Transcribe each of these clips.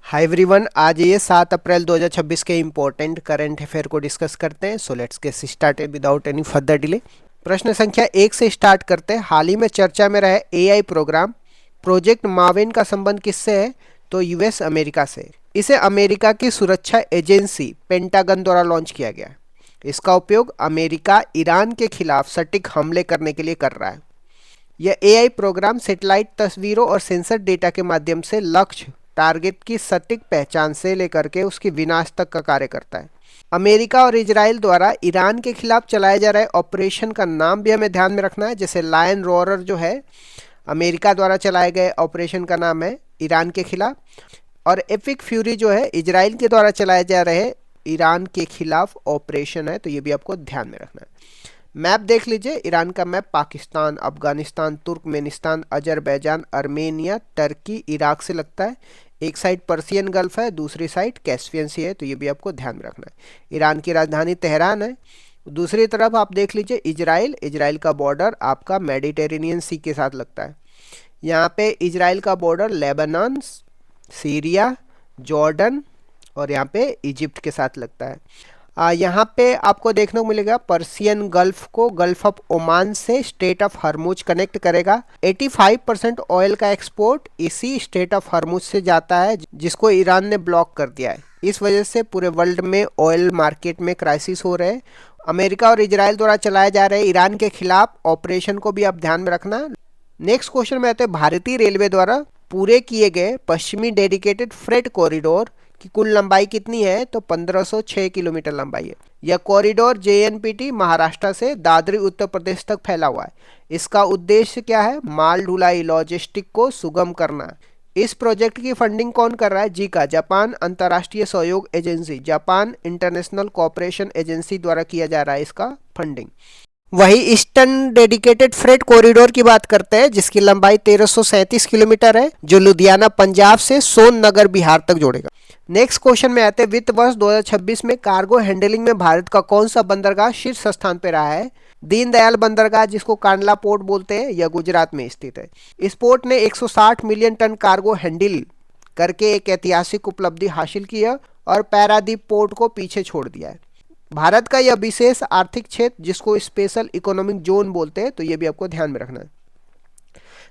Hi everyone, आज ये 7 अप्रैल 2026 के इम्पोर्टेंट करंट अफेयर को डिस्कस करते हैं। So let's get started without any further delay. प्रश्न संख्या 1 से स्टार्ट करते हैं। हाल ही में चर्चा में रहे एआई प्रोग्राम प्रोजेक्ट माविन का संबंध किससे है? तो यूएस अमेरिका से। इसे अमेरिका की सुरक्षा एजेंसी पेंटागन द्वारा लॉन्च किया गया है। इसका उपयोग अमेरिका ईरान के खिलाफ सटीक हमले करने के लिए कर रहा है। यह एआई प्रोग्राम सैटेलाइट तस्वीरों और सेंसर डेटा के माध्यम से लक्ष्य टारगेट की सटीक पहचान से लेकर के उसकी विनाश तक का कार्य करता है। अमेरिका और इजराइल द्वारा ईरान के खिलाफ चलाए जा रहे ऑपरेशन का नाम भी हमें ध्यान में रखना है। जैसे लायन रोअर जो है अमेरिका द्वारा चलाए गए ऑपरेशन का नाम है ईरान के खिलाफ, और एपिक फ्यूरी जो है इजराइल के द्वारा चलाए जा रहे ईरान के खिलाफ ऑपरेशन है। तो ये भी आपको ध्यान में रखना है। मैप देख लीजिए। ईरान का map Pakistan, Afghanistan, Turkmenistan, Azerbaijan, Armenia, Turkey, Iraq से लगता है। एक साइड पर्सियन गल्फ है, दूसरी साइड कैस्पियन सी है। तो ये भी आपको ध्यान में रखना है। ईरान की राजधानी तेहरान है। दूसरी तरफ आप देख लीजिए इजराइल। इजराइल का बॉर्डर आपका मेडिटेरेनियन सी के साथ लगता है। यहाँ पे इजराइल का बॉर्डर लेबनान, सीरिया, जॉर्डन और यहाँ पे इजिप्ट के साथ लगता है। यहाँ पे आपको देखने को मिलेगा पर्सियन गल्फ को गल्फ ऑफ ओमान से स्टेट ऑफ हरमुज कनेक्ट करेगा। 85% ऑयल का एक्सपोर्ट इसी स्टेट ऑफ हरमुज से जाता है, जिसको ईरान ने ब्लॉक कर दिया है। इस वजह से पूरे वर्ल्ड में ऑयल मार्केट में क्राइसिस हो रहे हैं। अमेरिका और इजराइल द्वारा चलाए जा रहे ईरान के खिलाफ ऑपरेशन को भी आप ध्यान में रखना। नेक्स्ट क्वेश्चन में आते हैं भारतीय रेलवे द्वारा पूरे किए गए पश्चिमी डेडिकेटेड फ्रेट कॉरिडोर की कुल लंबाई कितनी है? तो 1506 किलोमीटर लंबाई है। यह कॉरिडोर जेएनपीटी महाराष्ट्र से दादरी उत्तर प्रदेश तक फैला हुआ है। इसका उद्देश्य क्या है? माल ढुलाई लॉजिस्टिक को सुगम करना। इस प्रोजेक्ट की फंडिंग कौन कर रहा है? जीका, जापान अंतर्राष्ट्रीय सहयोग agency, Japan international cooperation agency द्वारा किया जा रहा है इसका फंडिंग। वही ईस्टर्न डेडिकेटेड फ्रेट कॉरिडोर की बात करते हैं, जिसकी लंबाई 1337 किलोमीटर है, जो लुधियाना पंजाब से सोन नगर बिहार तक जोड़ेगा। नेक्स्ट क्वेश्चन में आते हैं वित्त वर्ष 2026 में कार्गो हैंडलिंग में भारत का कौन सा बंदरगाह शीर्ष स्थान पर रहा है? दीनदयाल बंदरगाह, जिसको कांडला पोर्ट बोलते हैं, यह गुजरात में स्थित है। इस पोर्ट ने 160 मिलियन टन कार्गो हैंडल करके एक ऐतिहासिक उपलब्धि हासिल की है और पैरादीप पोर्ट को पीछे छोड़ दिया है। भारत का यह विशेष आर्थिक क्षेत्र, जिसको स्पेशल इकोनॉमिक जोन बोलते हैं, तो ये भी आपको ध्यान में रखना है।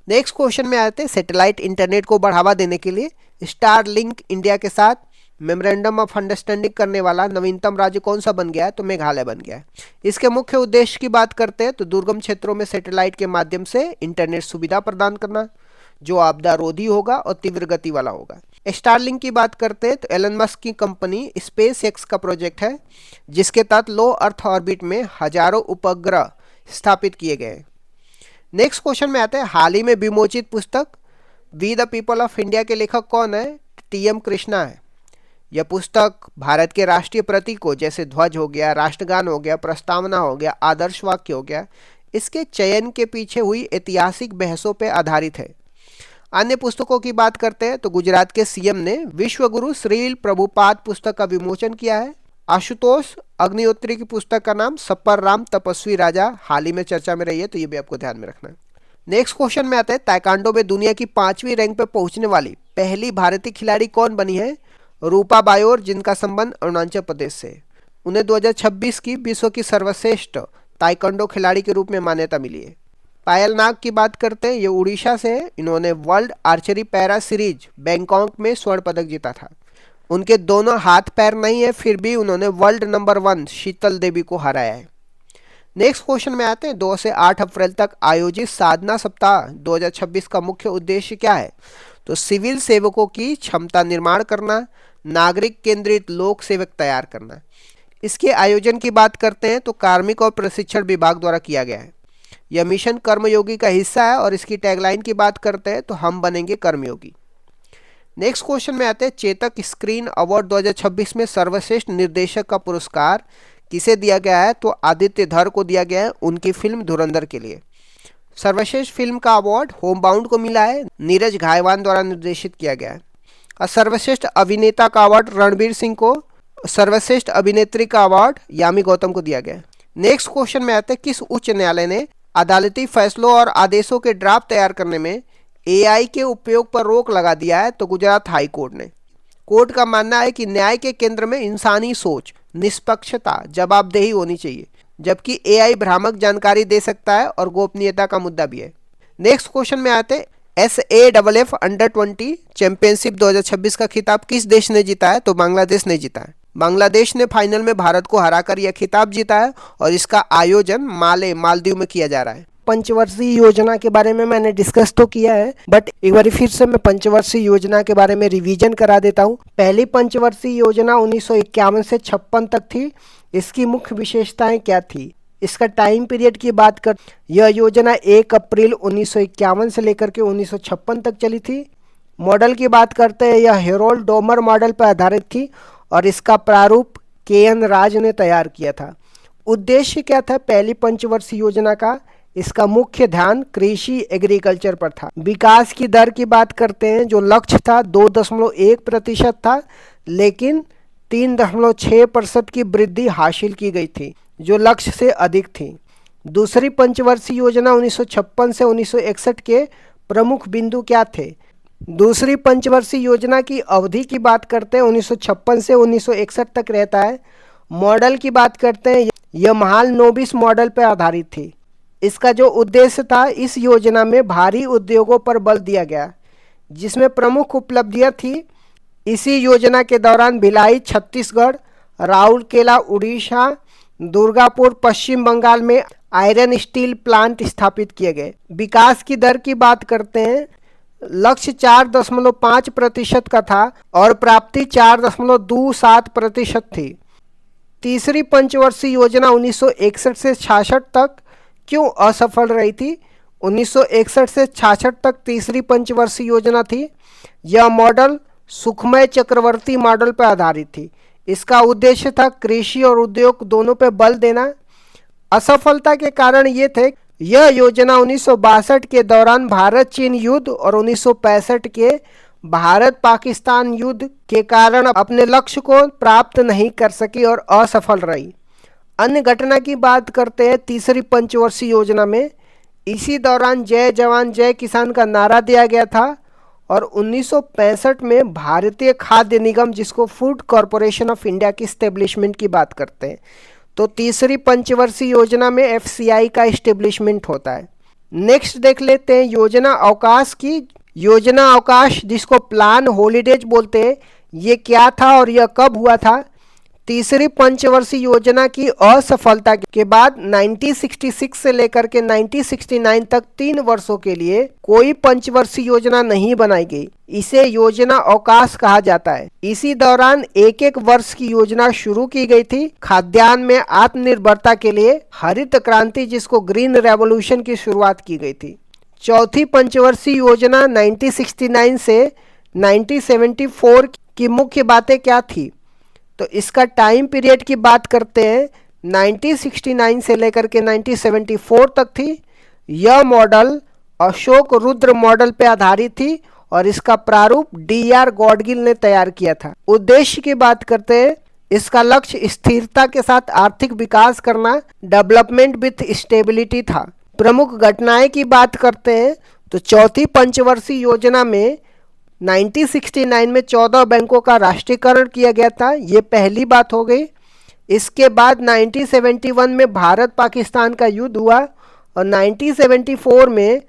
नेक्स्ट क्वेश्चन में आते हैं सैटेलाइट इंटरनेट को बढ़ावा देने के लिए स्टारलिंक इंडिया के साथ मेमोरेंडम ऑफ अंडरस्टैंडिंग करने वाला नवीनतम राज्य कौन सा बन गया है? तो मेघालय बन गया है। इसके मुख्य उद्देश्य की बात करते हैं तो दुर्गम क्षेत्रों में सैटेलाइट के माध्यम से इंटरनेट सुविधा प्रदान करना, जो आपदा रोधी होगा और तीव्र गति वाला होगा। स्टारलिंक की बात करते हैं तो एलन मस्क की कंपनी स्पेस एक्स का प्रोजेक्ट है, जिसके तहत लो अर्थ ऑर्बिट में हजारों उपग्रह स्थापित किए गए। नेक्स्ट क्वेश्चन में आते हैं हाल ही में विमोचित पुस्तक we the people of India के लेखक कौन है? टीएम कृष्णा है। यह पुस्तक भारत के राष्ट्रीय प्रतीकों जैसे ध्वज हो गया, राष्ट्रगान हो गया, प्रस्तावना हो गया, आदर्श वाक्य हो गया, इसके चयन के पीछे हुई ऐतिहासिक बहसों पर आधारित है। अन्य पुस्तकों की बात करते हैं तो गुजरात के सीएम ने विश्वगुरु श्रील प्रभुपाद पुस्तक का विमोचन किया है। आशुतोष अग्निहोत्री की पुस्तक का नाम सपर राम तपस्वी राजा हाल ही में चर्चा में रही है, तो ये भी आपको ध्यान में रखना है। नेक्स्ट क्वेश्चन में आता है ताइक्वांडो में दुनिया की 5वीं रैंक पर पहुंचने वाली पहली भारतीय खिलाड़ी कौन बनी है? रूपा बायोर, जिनका संबंध अरुणाचल प्रदेश से। उन्हें 2026 की विश्व की सर्वश्रेष्ठ ताइक्वांडो खिलाड़ी के रूप में मान्यता मिली है। पायल नाग की बात करते हैं, ये उड़ीसा से है। इन्होंने world archery para series Bangkok में स्वर्ण पदक जीता था। उनके दोनों हाथ पैर नहीं है, फिर भी उन्होंने वर्ल्ड नंबर 1 शीतल देवी को हराया है। नेक्स्ट क्वेश्चन में आते हैं 2 से 8 अप्रैल तक आयोजित साधना सप्ताह 2026 का मुख्य उद्देश्य क्या है? तो सिविल सेवकों की क्षमता निर्माण करना, नागरिक केंद्रित लोक सेवक तैयार करना। इसके आयोजन की बात करते हैं तो कार्मिक और प्रशिक्षण विभाग द्वारा किया गया है। यह मिशन कर्मयोगी का हिस्सा है और इसकी टैगलाइन की बात करते हैं तो हम बनेंगे कर्मयोगी। नेक्स्ट क्वेश्चन में आते हैं चेतक स्क्रीन अवार्ड 2026 में सर्वश्रेष्ठ निर्देशक का पुरस्कार किसे दिया गया है? तो आदित्य धर को दिया गया है, उनकी फिल्म धुरंधर के लिए। सर्वश्रेष्ठ फिल्म का अवार्ड होम बाउंड को मिला है, नीरज घायवान द्वारा निर्देशित किया गया है। और सर्वश्रेष्ठ अभिनेता का अवार्ड रणबीर सिंह को, सर्वश्रेष्ठ अभिनेत्री का अवार्ड यामी गौतम को दिया गया है। नेक्स्ट क्वेश्चन में आते हैं किस उच्च न्यायालय ने अदालती फैसलों और आदेशों के ड्राफ्ट तैयार करने में एआई के उपयोग पर रोक लगा दिया है? तो गुजरात हाई कोर्ट ने। कोर्ट का मानना है कि न्याय के केंद्र में इंसानी सोच, निष्पक्षता, जवाबदेही होनी चाहिए, जबकि एआई भ्रामक जानकारी दे सकता है और गोपनीयता का मुद्दा भी है। नेक्स्ट क्वेश्चन में आते हैं, SAFF अंडर 20 चैंपियनशिप 2026 का खिताब किस देश ने जीता है? तो बांग्लादेश ने जीता है। बांग्लादेश ने फाइनल में भारत को हराकर यह खिताब जीता है और इसका आयोजन मालदीव में किया जा रहा है। पंचवर्षीय योजना के बारे में मैंने डिस्कस तो किया है, बट एक बार फिर से मैं पंचवर्षीय योजना के बारे में रिवीजन करा देता हूँ। पहली पंचवर्षीय योजना 1951 से 56 तक थी। इसकी मुख्य विशेषताएं क्या थी? इसका टाइम पीरियड की बात कर, यह योजना 1 अप्रैल 1951 से लेकर के 1956 तक चली थी। मॉडल की बात करते हैं, यह हेरोल्ड डोमर मॉडल पर आधारित थी और इसका प्रारूप KN राज ने तैयार किया था। उद्देश्य क्या था पहली पंचवर्षीय योजना का? इसका मुख्य ध्यान कृषि एग्रीकल्चर पर था। विकास की दर की बात करते हैं, जो लक्ष्य था 2.1% था, लेकिन 3.6% की वृद्धि हासिल की गई थी, जो लक्ष्य से अधिक थी। दूसरी पंचवर्षीय योजना 1956 से 1961 के प्रमुख बिंदु क्या थे? दूसरी पंचवर्षीय योजना की अवधि की बात करते हैं, 1956 से 1961 तक रहता है। मॉडल की बात करते हैं, यह महालनोबिस मॉडल पर आधारित थी। इसका जो उद्देश्य था, इस योजना में भारी उद्योगों पर बल दिया गया, जिसमें प्रमुख उपलब्धियां थी। इसी योजना के दौरान भिलाई छत्तीसगढ़, राउरकेला उड़ीसा, दुर्गापुर पश्चिम बंगाल में आयरन स्टील प्लांट स्थापित किए गए। विकास की दर की बात करते हैं, लक्ष्य 4.5% का था और प्राप्ति 4.27% थी। तीसरी पंचवर्षीय योजना 1961 से 66 तक क्यों असफल रही थी? 1961 से 66 तक तीसरी पंचवर्षीय योजना थी। यह मॉडल सुखमय चक्रवर्ती मॉडल पर आधारित थी। इसका उद्देश्य था कृषि और उद्योग दोनों पर बल देना। असफलता के कारण ये थे, यह योजना 1962 के दौरान भारत चीन युद्ध और 1965 के भारत पाकिस्तान युद्ध के कारण अपने लक्ष्य को प्राप्त नहीं कर सकी और असफल रही। अन्य घटना की बात करते हैं, तीसरी पंचवर्षीय योजना में इसी दौरान जय जवान जय किसान का नारा दिया गया था और 1965 में भारतीय खाद्य निगम, जिसको फूड कॉरपोरेशन ऑफ इंडिया की स्टेब्लिशमेंट की बात करते हैं, तो तीसरी पंचवर्षीय योजना में FCI का इस्टेब्लिशमेंट होता है। नेक्स्ट देख लेते हैं योजना अवकाश की। योजना अवकाश, जिसको प्लान हॉलीडेज बोलते हैं, ये क्या था और यह कब हुआ था? तीसरी पंचवर्षीय योजना की असफलता के बाद 1966 से लेकर के 1969 तक 3 वर्षों के लिए कोई पंचवर्षीय योजना नहीं बनाई गई। इसे योजना अवकाश कहा जाता है। इसी दौरान एक एक वर्ष की योजना शुरू की गई थी। खाद्यान्न में आत्मनिर्भरता के लिए हरित क्रांति, जिसको ग्रीन रेवोल्यूशन की शुरुआत की गई थी। चौथी पंचवर्षीय योजना 1969 से 1974 की मुख्य बातें क्या थी? तो इसका टाइम पीरियड की बात करते हैं, 1969 से लेकर के 1974 तक थी। यह मॉडल अशोक रुद्र मॉडल पर आधारित थी और इसका प्रारूप DR गॉडगिल ने तैयार किया था। उद्देश्य की बात करते हैं, इसका लक्ष्य स्थिरता के साथ आर्थिक विकास करना, डेवलपमेंट विथ स्टेबिलिटी था। प्रमुख घटनाएं की बात करते हैं, तो चौथी पंचवर्षीय योजना में 1969 में 14 बैंकों का राष्ट्रीयकरण किया गया था। ये पहली बात हो गई। इसके बाद 1971 में भारत पाकिस्तान का युद्ध हुआ और 1974 में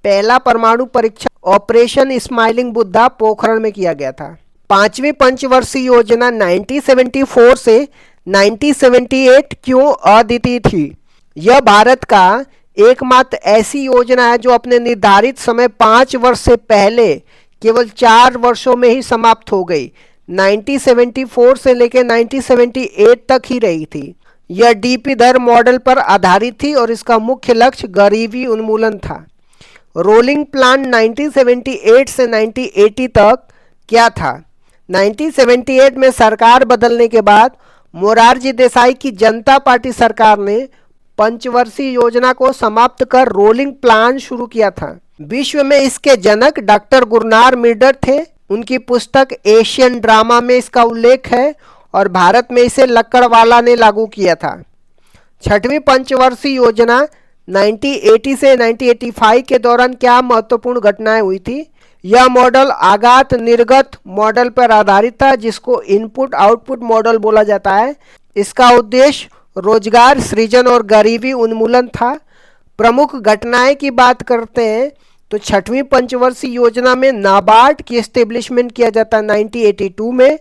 पहला परमाणु परीक्षण ऑपरेशन स्माइलिंग बुद्धा पोखरण में किया गया था। पांचवी पंचवर्षीय योजना 1974 से 1978 क्यों अद्वितीय थी? यह भारत का एकमात्र ऐसी योजना है जो अपने निर्धारित समय 5 वर्ष से पहले केवल 4 वर्षों में ही समाप्त हो गई। 1974 से लेकर 1978 तक ही रही थी। यह DP दर मॉडल पर आधारित थी और इसका मुख्य लक्ष्य गरीबी उन्मूलन था। रोलिंग प्लान 1978 से 1980 तक क्या था? 1978 में सरकार बदलने के बाद मोरारजी देसाई की जनता पार्टी सरकार ने पंचवर्षीय योजना को समाप्त कर रोलिंग प्लान शुरू किया था। विश्व में इसके जनक डॉक्टर गुरनार मिर्डर थे। उनकी पुस्तक एशियन ड्रामा में इसका उल्लेख है और भारत में इसे लक्कड़वाला ने लागू किया था। छठवीं पंचवर्षीय योजना 1980 से 1985 के दौरान क्या महत्वपूर्ण घटनाएं हुई थी? यह मॉडल आगात निर्गत मॉडल पर आधारित था, जिसको इनपुट आउटपुट मॉडल बोला जाता है। इसका उद्देश्य रोजगार सृजन और गरीबी उन्मूलन था। प्रमुख घटनाएं की बात करते हैं तो छठवीं पंचवर्षीय योजना में नाबार्ड की एस्टेब्लिशमेंट किया जाता है 1982 में।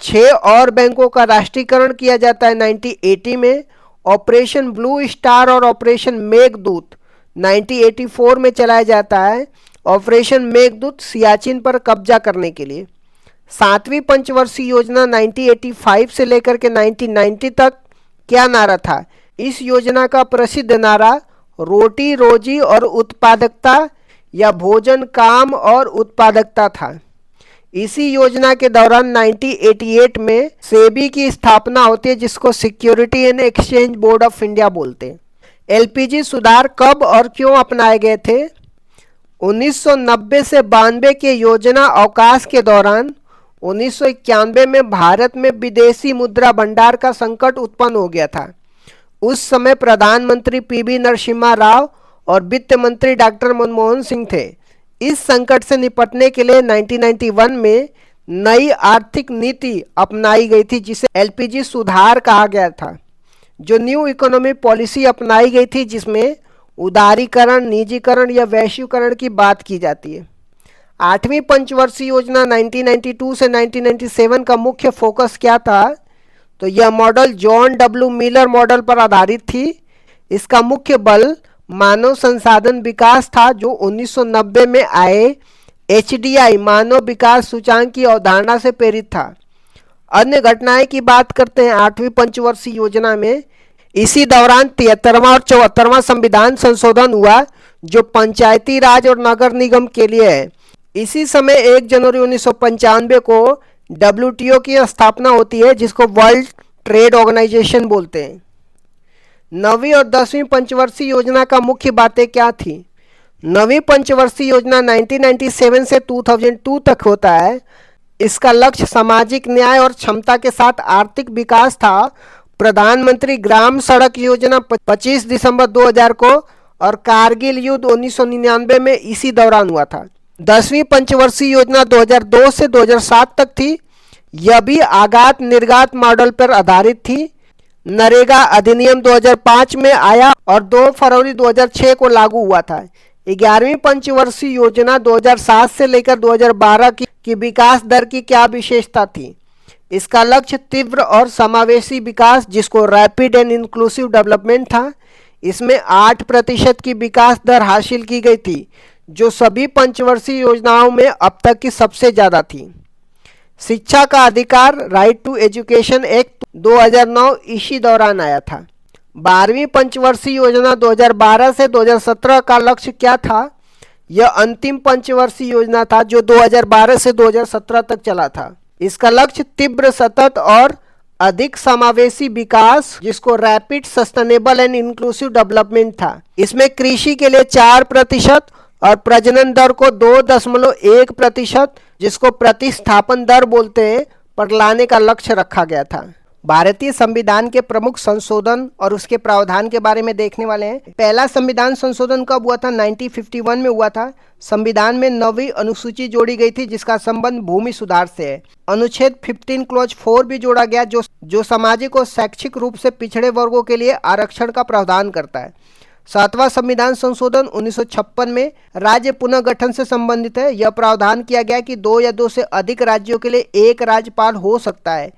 6 और बैंकों का राष्ट्रीयकरण किया जाता है 1980 में। ऑपरेशन ब्लू स्टार और ऑपरेशन मेघदूत 1984 में चलाया जाता है। ऑपरेशन मेघदूत सियाचिन पर कब्जा करने के लिए। 7वीं पंचवर्षीय योजना 1985 से लेकर के 1990 तक क्या नारा था? इस योजना का प्रसिद्ध नारा रोटी रोजी और उत्पादकता या भोजन काम और उत्पादकता था। इसी योजना के दौरान 1988 में सेबी की स्थापना होती है, जिसको security and exchange board of India बोलते हैं। एलपीजी सुधार कब और क्यों अपनाए गए थे? 1990 से 92 के योजना अवकाश के दौरान 1991 में भारत में विदेशी मुद्रा भंडार का संकट उत्पन्न हो गया था। उस समय प्रधानमंत्री पीवी नरसिम्हा राव और वित्त मंत्री डॉक्टर मनमोहन सिंह थे। इस संकट से निपटने के लिए 1991 में नई आर्थिक नीति अपनाई गई थी, जिसे एलपीजी सुधार कहा गया था। जो न्यू इकोनॉमी पॉलिसी अपनाई गई थी, जिसमें उदारीकरण, निजीकरण या वैश्वीकरण की बात की जाती है। 8वीं पंचवर्षीय योजना 1992 से 1997 का मुख्य फोकस क्या था? तो यह model John W Miller model पर आधारित थी। इसका मुख्य बल मानव संसाधन विकास था, जो 1990 में आए एचडीआई मानव विकास सूचांक की अवधारणा से प्रेरित था। अन्य घटनाएं की बात करते हैं 8वीं पंचवर्षीय योजना में। इसी दौरान 73वां और 74वां संविधान संशोधन हुआ, जो पंचायती राज और नगर निगम के लिए है। इसी समय 1 जनवरी 1995 को डब्ल्यूटीओ की स्थापना होती है, जिसको वर्ल्ड ट्रेड ऑर्गेनाइजेशन बोलते हैं। 9वीं और 10वीं पंचवर्षीय योजना का मुख्य बातें क्या थी? 9वीं पंचवर्षीय योजना 1997 से 2002 तक होता है। इसका लक्ष्य सामाजिक न्याय और क्षमता के साथ आर्थिक विकास था। प्रधानमंत्री ग्राम सड़क योजना 25 दिसंबर 2000 को और कारगिल युद्ध 1999 में इसी दौरान हुआ था। 10वीं पंचवर्षीय योजना 2002 से 2007 तक थी। यह भी आगात निर्गात मॉडल पर आधारित थी। नरेगा अधिनियम 2005 में आया और 2 फरवरी 2006 को लागू हुआ था। 11वीं पंचवर्षीय योजना 2007 से लेकर 2012 की विकास दर की क्या विशेषता थी? इसका लक्ष्य तीव्र और समावेशी विकास, जिसको रैपिड एंड इंक्लूसिव डेवलपमेंट था। इसमें 8% की विकास दर हासिल की गई थी, जो सभी पंचवर्षीय योजनाओं में अब तक की सबसे ज़्यादा थी। शिक्षा का अधिकार राइट टू एजुकेशन एक्ट 2009 इसी दौरान आया था। 12वीं पंचवर्षीय योजना 2012 से 2017 का लक्ष्य क्या था? यह अंतिम पंचवर्षीय योजना था, जो 2012 से 2017 तक चला था। इसका लक्ष्य तीव्र, सतत और अधिक समावेशी विकास, जिसको rapid sustainable and inclusive development था। इसमें कृषि के लिए 4% और प्रजनन दर को 2.1%, जिसको प्रतिस्थापन दर बोलते हैं, पर लाने का लक्ष्य रखा गया था। भारतीय संविधान के प्रमुख संशोधन और उसके प्रावधान के बारे में देखने वाले हैं। पहला संविधान संशोधन कब हुआ था? 1951 में हुआ था। संविधान में 9वीं अनुसूची जोड़ी गई थी, जिसका संबंध भूमि सुधार से है। अनुच्छेद 15 क्लॉज 4 भी जोड़ा गया, जो सामाजिक और शैक्षिक रूप से पिछड़े वर्गों के लिए आरक्षण का प्रावधान करता है। 7वां संविधान संशोधन 1956 में राज्य पुनर्गठन से संबंधित है। यह प्रावधान किया गया कि 2 या 2 से अधिक राज्यों के लिए एक राज्यपाल हो सकता है।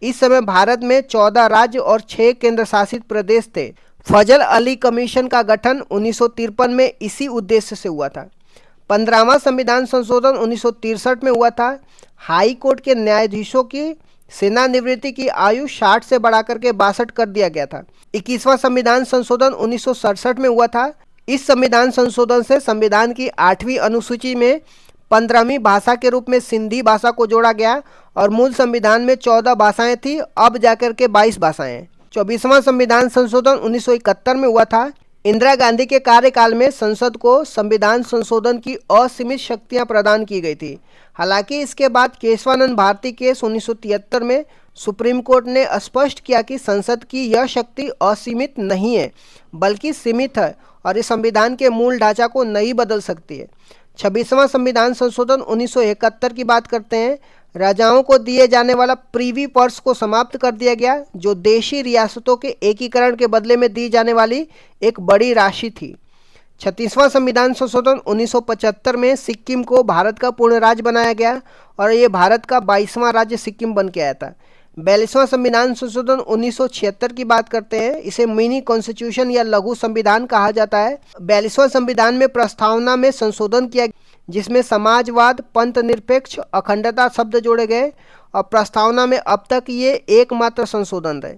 इस समय भारत में 14 राज्य और 6 केंद्र शासित प्रदेश थे। फजल अली कमीशन का गठन 1953 में इसी उद्देश्य से हुआ था। 15वां संविधान संशोधन 1963 में हुआ था। हाई कोर्ट के न्यायाधीशों की सेवानिवृत्ति की आयु 60 से बढ़ा करके 62 कर दिया गया था। 21वां संविधान संशोधन 1967 में हुआ था। इस संविधान संशोधन से संविधान की 8वीं अनुसूची में 15वीं भाषा के रूप में सिंधी भाषा को जोड़ा गया और मूल संविधान में 14 भाषाएं थी, अब जाकर के 22 भाषाएं हैं। 24वां संविधान संशोधन 1971 में हुआ था। इंदिरा गांधी के कार्यकाल में संसद को संविधान संशोधन की असीमित शक्तियां प्रदान की गई थी। हालांकि इसके बाद केशवानंद भारती केस 1973 में सुप्रीम कोर्ट ने स्पष्ट किया कि संसद की यह शक्ति असीमित नहीं है, बल्कि सीमित है और इस संविधान के मूल ढांचा को नहीं बदल सकती है। 26वां संविधान संशोधन 1971 की बात करते हैं। राजाओं को दिए जाने वाला प्रीवी पर्स को समाप्त कर दिया गया, जो देशी रियासतों के एकीकरण के बदले में दी जाने वाली एक बड़ी राशि थी। 36वां संविधान संशोधन 1975 में सिक्किम को भारत का पूर्ण राज्य बनाया गया और ये भारत का 22वां राज्य सिक्किम बन के आया था। 42वां संविधान संशोधन 1976 की बात करते हैं। इसे मिनी कॉन्स्टिट्यूशन या लघु संविधान कहा जाता है। 42वां संविधान में प्रस्तावना में संशोधन किया, जिसमें समाजवाद, पंथ निरपेक्ष, अखंडता शब्द जोड़े गए और प्रस्तावना में अब तक ये एकमात्र संशोधन रहे।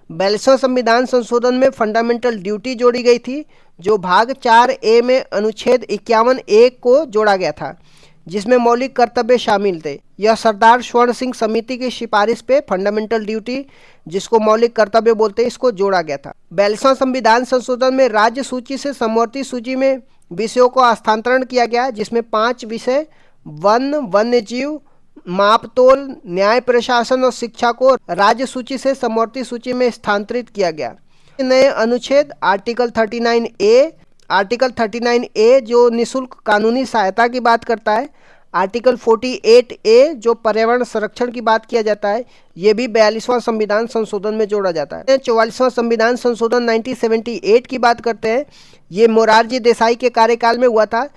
42वां संविधान संशोधन में फंडामेंटल ड्यूटी जोड़ी गई थी, जो भाग 4A में अनुच्छेद 51A को जोड़ा गया था, जिसमें मौलिक कर्तव्य शामिल थे। यह सरदार स्वर्ण सिंह समिति की सिफारिश पे फंडामेंटल ड्यूटी, जिसको मौलिक कर्तव्य बोलते हैं, इसको जोड़ा गया था। 42वां संविधान संशोधन में राज्य सूची से समवर्ती सूची में विषयों को हस्तांतरण किया गया, जिसमें 5 विषय वन, वन्य जीव, मापतोल, न्याय प्रशासन और शिक्षा को राज्य सूची से समवर्ती सूची में स्थानांतरित किया गया। नए अनुच्छेद आर्टिकल 39A जो निःशुल्क कानूनी सहायता की बात करता है, आर्टिकल 48A जो पर्यावरण संरक्षण की बात किया जाता है, ये भी 42वां संविधान संशोधन में जोड़ा जाता है। 44वां संविधान संशोधन 1978 की बात करते हैं। ये मोरारजी देसाई के कार्यकाल में हुआ था।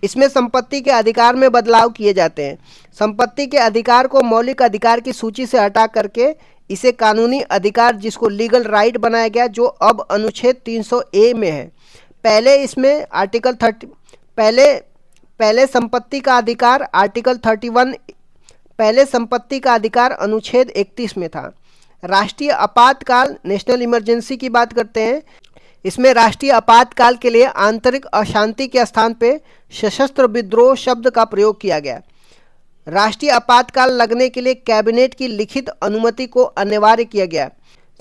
इसमें संपत्ति के अधिकार में बदलाव किए जाते हैं। संपत्ति के अधिकार को मौलिक अधिकार की सूची से हटा करके इसे कानूनी अधिकार, जिसको लीगल राइट बनाया गया, जो अब अनुच्छेद 300A में है। पहले इसमें आर्टिकल 30 पहले संपत्ति का अधिकार आर्टिकल 31 पहले संपत्ति का अधिकार अनुच्छेद 31 में था। राष्ट्रीय आपातकाल, नेशनल इमरजेंसी की बात करते हैं। इसमें राष्ट्रीय आपातकाल के लिए आंतरिक अशांति के स्थान पे सशस्त्र विद्रोह शब्द का प्रयोग किया गया। राष्ट्रीय आपातकाल लगने के लिए कैबिनेट की लिखित अनुमति को अनिवार्य किया गया।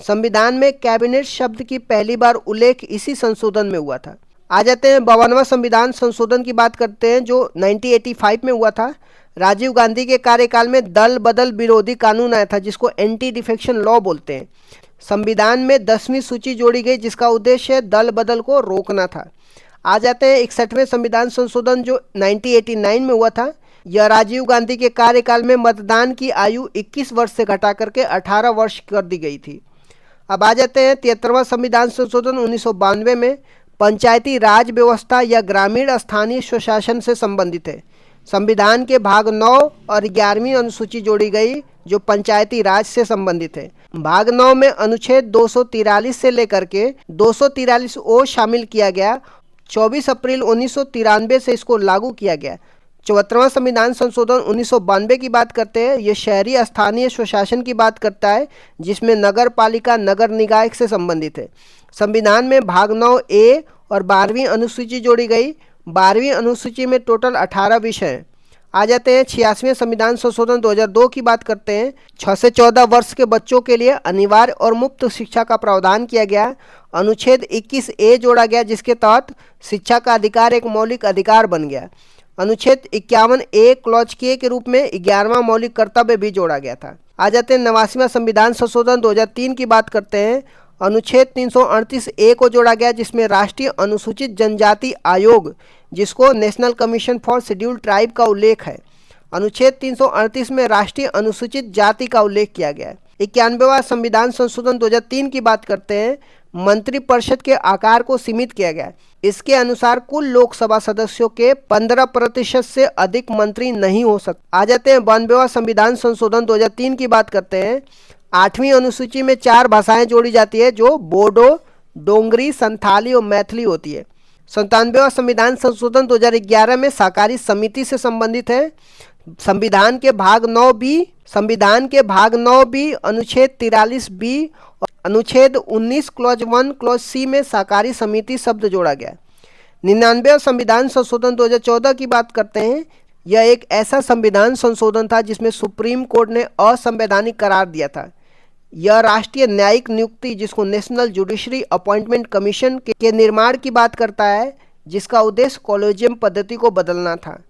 संविधान में कैबिनेट शब्द की पहली बार उल्लेख इसी संशोधन में हुआ था। आ जाते हैं 52वां संविधान संशोधन की बात करते हैं, जो 1985 में हुआ था। राजीव गांधी के कार्यकाल में दल बदल विरोधी कानून आया था, जिसको एंटी डिफेक्शन लॉ बोलते हैं। संविधान में 10वीं सूची जोड़ी गई, जिसका उद्देश्य दल बदल को रोकना था। आ जाते हैं 61वें संविधान संशोधन, जो 1989 में हुआ था। यह राजीव गांधी के कार्यकाल में मतदान की आयु 21 वर्ष से घटा करके 18 वर्ष कर दी गई थी। अब आ जाते हैं 73वां संविधान संशोधन 1992 में। पंचायती राज व्यवस्था या ग्रामीण स्थानीय स्वशासन से संबंधित है। संविधान के भाग 9 और 11वीं अनुसूची जोड़ी गई, जो पंचायती राज से संबंधित है। भाग 9 में अनुच्छेद 243 से लेकर के 243O शामिल किया गया। 24 अप्रैल 1993 से इसको लागू किया गया। 74वां संविधान संशोधन 1992 की बात करते हैं। ये शहरी स्थानीय स्वशासन की बात करता है, जिसमें नगर पालिका नगर निकाय से संबंधित है। संविधान में भाग 9A और 12वीं अनुसूची जोड़ी गई। 12वीं अनुसूची में टोटल 18 विषय हैं। आ जाते हैं 86वें संविधान संशोधन 2002 की बात करते हैं। 6 से 14 वर्ष के बच्चों के लिए अनिवार्य और मुफ्त शिक्षा का प्रावधान किया गया। अनुच्छेद 21A जोड़ा गया, जिसके तहत शिक्षा का अधिकार एक मौलिक अधिकार बन गया। अनुच्छेद 51A क्लॉज के रूप में 11वां मौलिक कर्तव्य भी जोड़ा गया था। आ जाते हैं 89वां संविधान संशोधन 2003 की बात करते हैं। अनुच्छेद 338A को जोड़ा गया, जिसमें राष्ट्रीय अनुसूचित जनजाति आयोग, जिसको national commission for scheduled tribe का उल्लेख है। अनुच्छेद 338 में राष्ट्रीय अनुसूचित जाति का उल्लेख किया गया है। 91वां संविधान संशोधन 2003 की बात करते हैं। मंत्रिपरिषद के आकार को सीमित किया गया। इसके अनुसार कुल लोकसभा सदस्यों के 15% से अधिक मंत्री नहीं हो सकते। आ जाते हैं 92वां संविधान संशोधन 2003 की बात करते हैं। 8वीं अनुसूची में 4 भाषाएं जोड़ी जाती है, जो बोडो, डोंगरी, संथाली और मैथिली होती है। 97वां संविधान संशोधन 2011 में सहकारी समिति से संबंधित है। संविधान के भाग 9B अनुच्छेद 43B और अनुच्छेद 19 क्लॉज 1 क्लॉज C में सहकारी समिति शब्द जोड़ा गया। 99वां संविधान संशोधन 2014 की बात करते हैं। यह एक ऐसा संविधान संशोधन था जिसमें सुप्रीम कोर्ट ने असंवैधानिक करार दिया था। यह राष्ट्रीय न्यायिक नियुक्ति, जिसको नेशनल जुडिशरी अपॉइंटमेंट कमीशन के निर्माण की बात करता है, जिसका उद्देश्य कॉलेजियम पद्धति को बदलना था।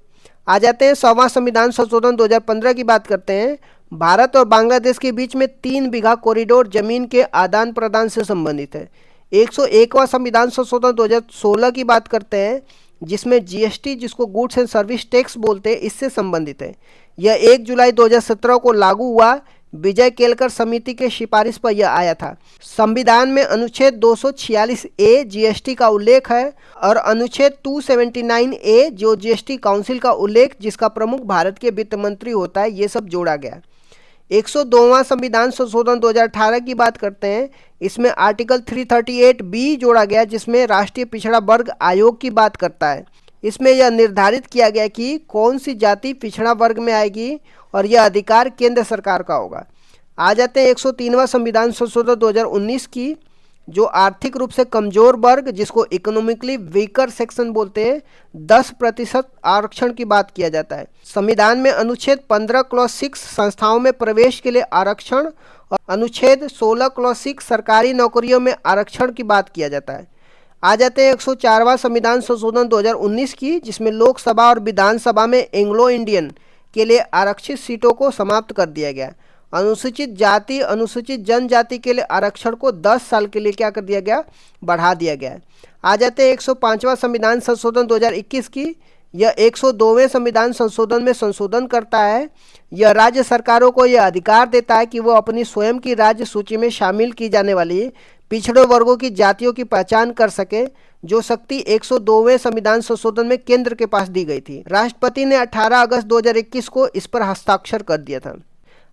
आ जाते हैं 100वां संविधान संशोधन 2015 की बात करते हैं। भारत और बांग्लादेश के बीच में 3 बीघा कॉरिडोर जमीन के आदान प्रदान से संबंधित है। 101वां संविधान संशोधन 2016 की बात करते हैं। जिसमें जीएसटी, जिसको गुड्स एंड सर्विस टैक्स बोलते हैं, इससे संबंधित है। यह 1 जुलाई 2017 को लागू हुआ। विजय केलकर समिति के सिफारिश पर यह आया था। संविधान में अनुच्छेद 246 ए जीएसटी का उल्लेख है और अनुच्छेद 279 ए जो जीएसटी काउंसिल का उल्लेख, जिसका प्रमुख भारत के वित्त मंत्री होता है, ये सब जोड़ा गया। 102वां संविधान संशोधन 2018 की बात करते हैं। इसमें आर्टिकल 338 बी जोड़ा गया, जिसमें राष्ट्रीय पिछड़ा वर्ग आयोग की बात करता है। इसमें यह निर्धारित किया गया कि कौन सी जाति पिछड़ा वर्ग में आएगी और यह अधिकार केंद्र सरकार का होगा। आ जाते हैं 103वां संविधान संशोधन 2019 की, जो आर्थिक रूप से कमजोर वर्ग, जिसको इकोनॉमिकली वीकर सेक्शन बोलते हैं, 10% आरक्षण की बात किया जाता है। संविधान में अनुच्छेद 15 क्लॉज 6 संस्थाओं में प्रवेश के लिए आरक्षण और अनुच्छेद 16 क्लॉज 6 सरकारी नौकरियों में आरक्षण की बात किया जाता है। आ जाते हैं 104वां संविधान संशोधन 2019 की, जिसमें लोकसभा और विधानसभा में एंग्लो इंडियन के लिए आरक्षित सीटों को समाप्त कर दिया गया। अनुसूचित जाति, अनुसूचित जनजाति के लिए आरक्षण को 10 साल के लिए क्या कर दिया गया, बढ़ा दिया गया। आ जाते हैं 105वां संविधान संशोधन 2021 की। यह 102वें संविधान संशोधन में संशोधन करता है। यह राज्य सरकारों को यह अधिकार देता है कि वो अपनी स्वयं की राज्य सूची में शामिल की जाने वाली पिछड़े वर्गों की जातियों की पहचान कर सके, जो शक्ति 102वें संविधान संशोधन में केंद्र के पास दी गई थी। राष्ट्रपति ने 18 अगस्त 2021 को इस पर हस्ताक्षर कर दिया था।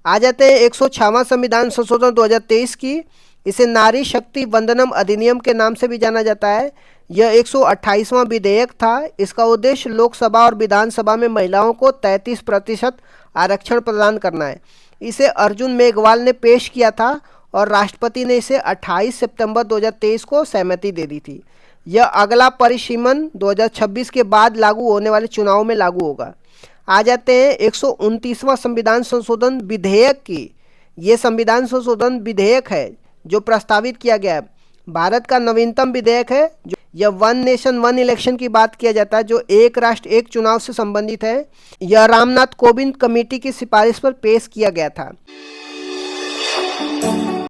आ जाते हैं 106वां संविधान संशोधन 2023 की। इसे नारी शक्ति वंदनम अधिनियम के नाम से भी जाना जाता है। यह 128वां विधेयक था। इसका उद्देश्य लोकसभा और विधानसभा में महिलाओं को 33% आरक्षण प्रदान करना है। इसे अर्जुन मेघवाल ने पेश किया था और राष्ट्रपति ने इसे 28 सितंबर 2023 को सहमति दे दी थी। यह अगला परिसीमन 2026 के बाद लागू होने वाले चुनाव में लागू होगा। आ जाते हैं 129वां संविधान संशोधन विधेयक की। ये संविधान संशोधन विधेयक है जो प्रस्तावित किया गया है। भारत का नवीनतम विधेयक है। जो यह वन नेशन वन इलेक्शन की बात किया जाता है, जो एक राष्ट्र एक चुनाव से संबंधित है। यह रामनाथ कोविंद कमेटी की सिफारिश पर पेश किया गया था।